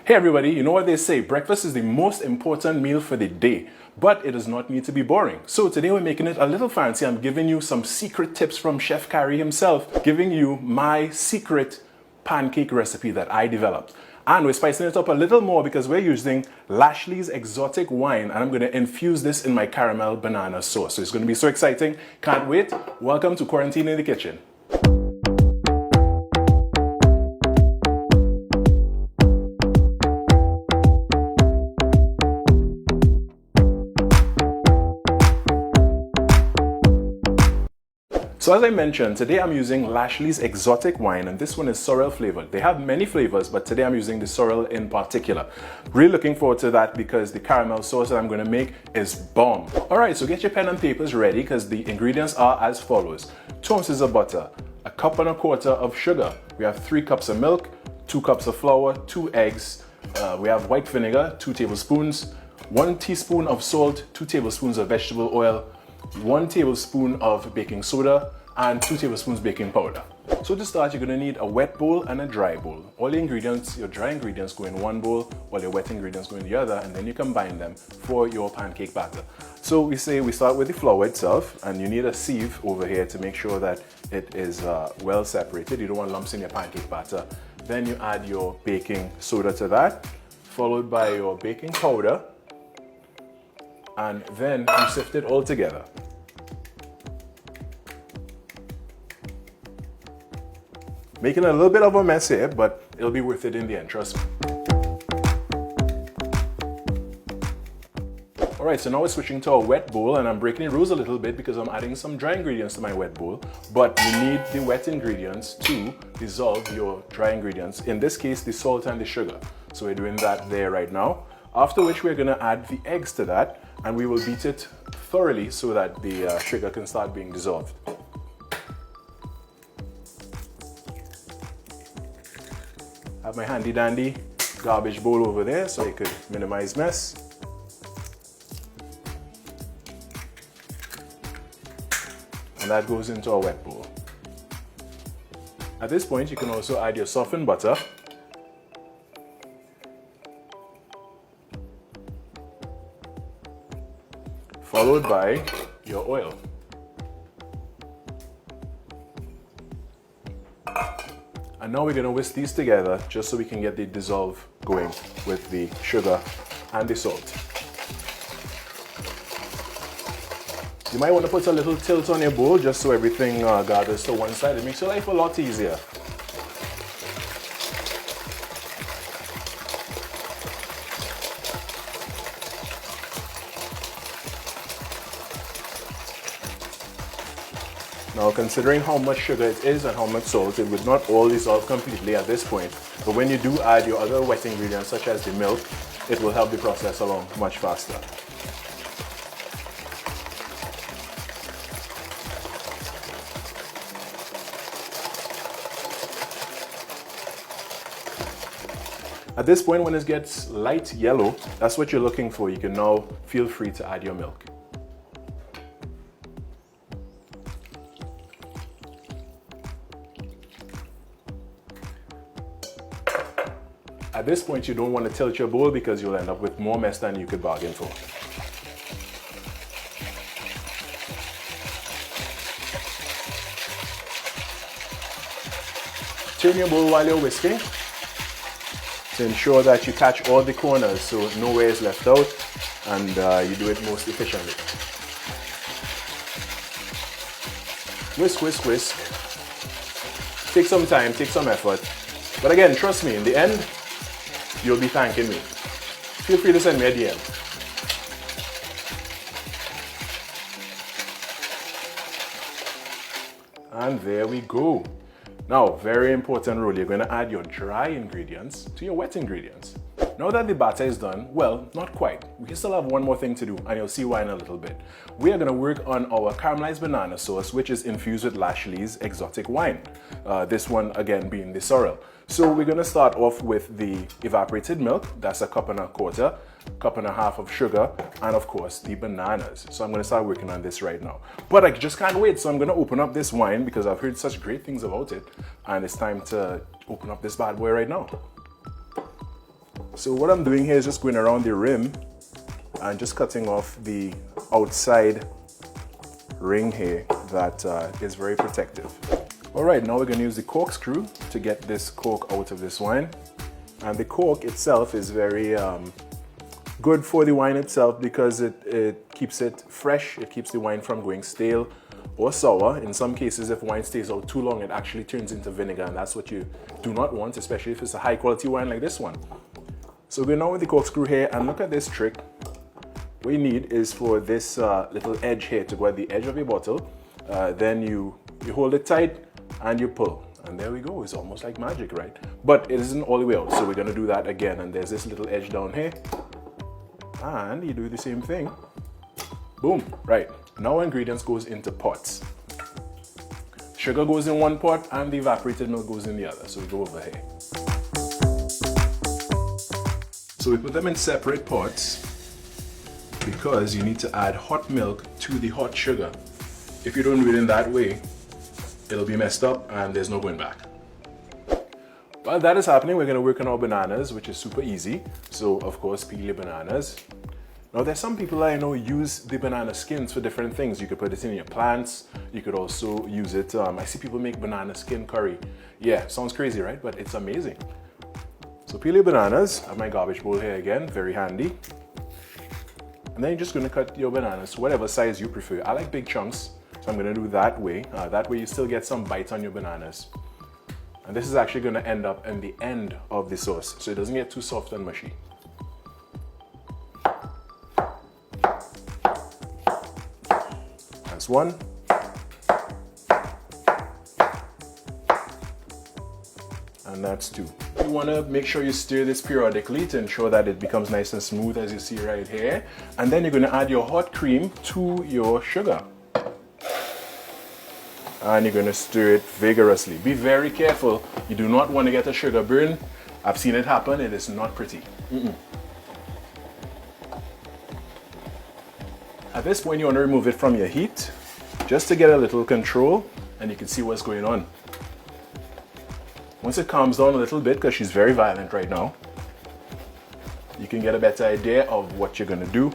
Hey everybody, you know what they say, breakfast is the most important meal for the day, but it does not need to be boring. So today we're making it a little fancy. I'm giving you some secret tips from Chef Khary himself, giving you my secret pancake recipe that I developed. And we're spicing it up a little more because we're using Lashley's exotic wine, and I'm going to infuse this in my caramel banana sauce. So it's going to be so exciting. Can't wait. Welcome to Quarantine in the Kitchen. So as I mentioned, today I'm using Lashley's exotic wine, and this one is sorrel flavored. They have many flavors, but today I'm using the sorrel in particular. Really looking forward to that because the caramel sauce that I'm going to make is bomb. Alright, so get your pen and papers ready because the ingredients are as follows. 2 ounces of butter, 1.25 cups of sugar, we have 3 cups of milk, 2 cups of flour, 2 eggs, we have white vinegar, 2 tablespoons, 1 teaspoon of salt, 2 tablespoons of vegetable oil, 1 tablespoon of baking soda, and 2 tablespoons baking powder. So to start, you're going to need a wet bowl and a dry bowl. All the ingredients, your dry ingredients go in one bowl, while your wet ingredients go in the other, and then you combine them for your pancake batter. So we start with the flour itself, and you need a sieve over here to make sure that it is well separated. You don't want lumps in your pancake batter. Then you add your baking soda to that, followed by your baking powder, and then you sift it all together. Making a little bit of a mess here, but it'll be worth it in the end, trust me. Alright, so now we're switching to a wet bowl, and I'm breaking the rules a little bit because I'm adding some dry ingredients to my wet bowl, but you need the wet ingredients to dissolve your dry ingredients, in this case the salt and the sugar. So we're doing that there right now, after which we're going to add the eggs to that, and we will beat it thoroughly so that the sugar can start being dissolved. I have my handy dandy garbage bowl over there so I could minimize mess. And that goes into a wet bowl. At this point, you can also add your softened butter. Followed by your oil. And now we're going to whisk these together just so we can get the dissolve going with the sugar and the salt. You might want to put a little tilt on your bowl just so everything gathers to one side. It makes your life a lot easier. Now, considering how much sugar it is and how much salt, it would not all dissolve completely at this point. But when you do add your other wet ingredients, such as the milk, it will help the process along much faster. At this point, when it gets light yellow, that's what you're looking for. You can now feel free to add your milk. At this point, you don't want to tilt your bowl because you'll end up with more mess than you could bargain for. Turn your bowl while you're whisking to ensure that you catch all the corners so nowhere is left out, and you do it most efficiently. Whisk, whisk, whisk. Take some time, take some effort. But again, trust me, in the end, you'll be thanking me. Feel free to send me a DM. And there we go. Now, very important rule, you're going to add your dry ingredients to your wet ingredients. Now that the batter is done, well, not quite. We still have one more thing to do, and you'll see why in a little bit. We are going to work on our caramelized banana sauce, which is infused with Lashley's exotic wine. This one, again, being the sorrel. So we're going to start off with the evaporated milk. That's 1.25 cups, 1.5 cups of sugar, and of course the bananas. So I'm going to start working on this right now. But I just can't wait, so I'm going to open up this wine because I've heard such great things about it, and it's time to open up this bad boy right now. So what I'm doing here is just going around the rim and just cutting off the outside ring here that is very protective. All right, now we're going to use the corkscrew to get this cork out of this wine. And the cork itself is very good for the wine itself because it keeps it fresh. It keeps the wine from going stale or sour. In some cases, if wine stays out too long, it actually turns into vinegar, and that's what you do not want, especially if it's a high quality wine like this one. So we're now with the corkscrew here, and look at this trick. What you need is for this little edge here to go at the edge of your bottle. Then you hold it tight and you pull. And there we go, it's almost like magic, right? But it isn't all the way out, so we're gonna do that again. And there's this little edge down here. And you do the same thing. Boom, right. Now our ingredients goes into pots. Sugar goes in one pot and the evaporated milk goes in the other. So we go over here. So we put them in separate pots because you need to add hot milk to the hot sugar. If you don't do it in that way, it'll be messed up and there's no going back. While that is happening, we're going to work on our bananas, which is super easy. So of course, peel your bananas. Now there's some people I know use the banana skins for different things. You could put it in your plants. You could also use it. I see people make banana skin curry. Yeah, sounds crazy, right? But it's amazing. So peel your bananas. I have my garbage bowl here again, very handy. And then you're just going to cut your bananas whatever size you prefer. I like big chunks, so I'm going to do that way. That way you still get some bite on your bananas. And this is actually going to end up in the end of the sauce, so it doesn't get too soft and mushy. That's one. And that's two. You want to make sure you stir this periodically to ensure that it becomes nice and smooth, as you see right here. And then you're going to add your hot cream to your sugar. And you're going to stir it vigorously. Be very careful. You do not want to get a sugar burn. I've seen it happen. It is not pretty. At this point, you want to remove it from your heat just to get a little control, and you can see what's going on. Once it calms down a little bit, because she's very violent right now, you can get a better idea of what you're going to do.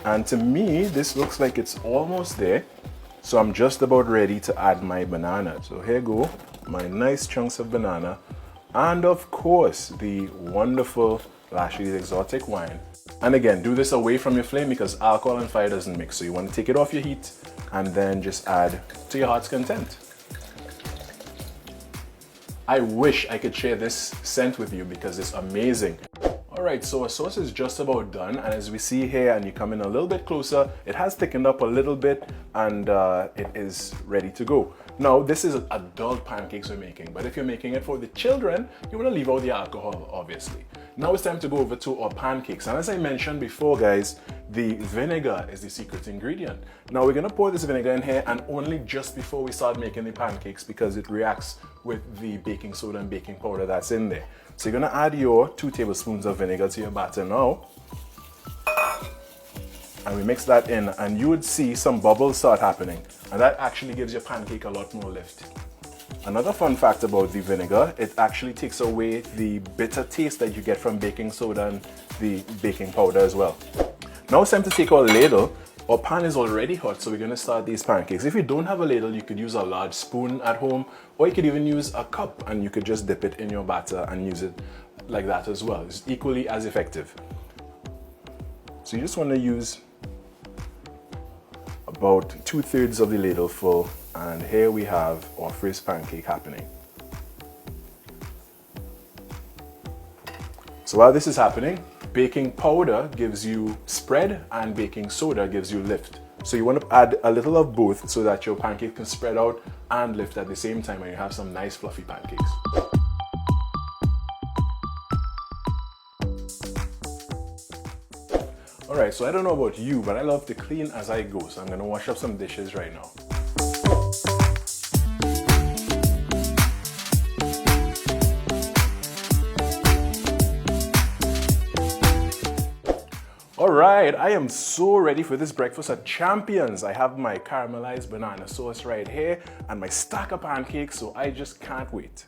And to me, this looks like it's almost there. So I'm just about ready to add my banana. So here go my nice chunks of banana. And of course, the wonderful Lashley's exotic wine. And again, do this away from your flame because alcohol and fire doesn't mix. So you want to take it off your heat and then just add to your heart's content. I wish I could share this scent with you because it's amazing. Alright, so our sauce is just about done, and as we see here, and you come in a little bit closer, it has thickened up a little bit and it is ready to go. Now, this is adult pancakes we're making, but if you're making it for the children, you want to leave out the alcohol, obviously. Now it's time to go over to our pancakes, and as I mentioned before, guys, the vinegar is the secret ingredient. Now we're going to pour this vinegar in here, and only just before we start making the pancakes because it reacts with the baking soda and baking powder that's in there. So you're going to add your 2 tablespoons of vinegar to your batter now. And we mix that in, and you would see some bubbles start happening. And that actually gives your pancake a lot more lift. Another fun fact about the vinegar, it actually takes away the bitter taste that you get from baking soda and the baking powder as well. Now it's time to take our ladle. Our pan is already hot, so we're going to start these pancakes. If you don't have a ladle, you could use a large spoon at home, or you could even use a cup and you could just dip it in your batter and use it like that as well. It's equally as effective. So you just want to use about 2/3 of the ladle full, and here we have our first pancake happening. So while this is happening, baking powder gives you spread and baking soda gives you lift. So you want to add a little of both so that your pancake can spread out and lift at the same time and you have some nice fluffy pancakes. Alright, so I don't know about you, but I love to clean as I go, so I'm going to wash up some dishes right now. Alright, I am so ready for this breakfast at Champions. I have my caramelized banana sauce right here and my stack of pancakes, so I just can't wait.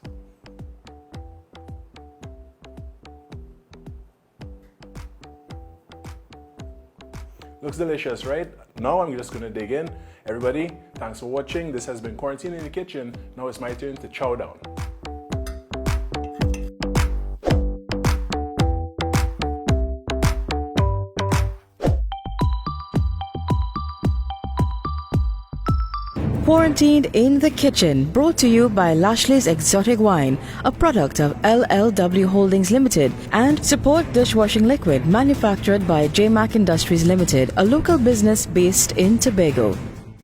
Looks delicious, right? Now I'm just gonna dig in. Everybody, thanks for watching. This has been Quarantine in the Kitchen. Now it's my turn to chow down. Quarantined in the Kitchen, brought to you by Lashley's Exotic Wine, a product of LLW Holdings Limited, and Support Dishwashing Liquid, manufactured by JMac Industries Limited, a local business based in Tobago.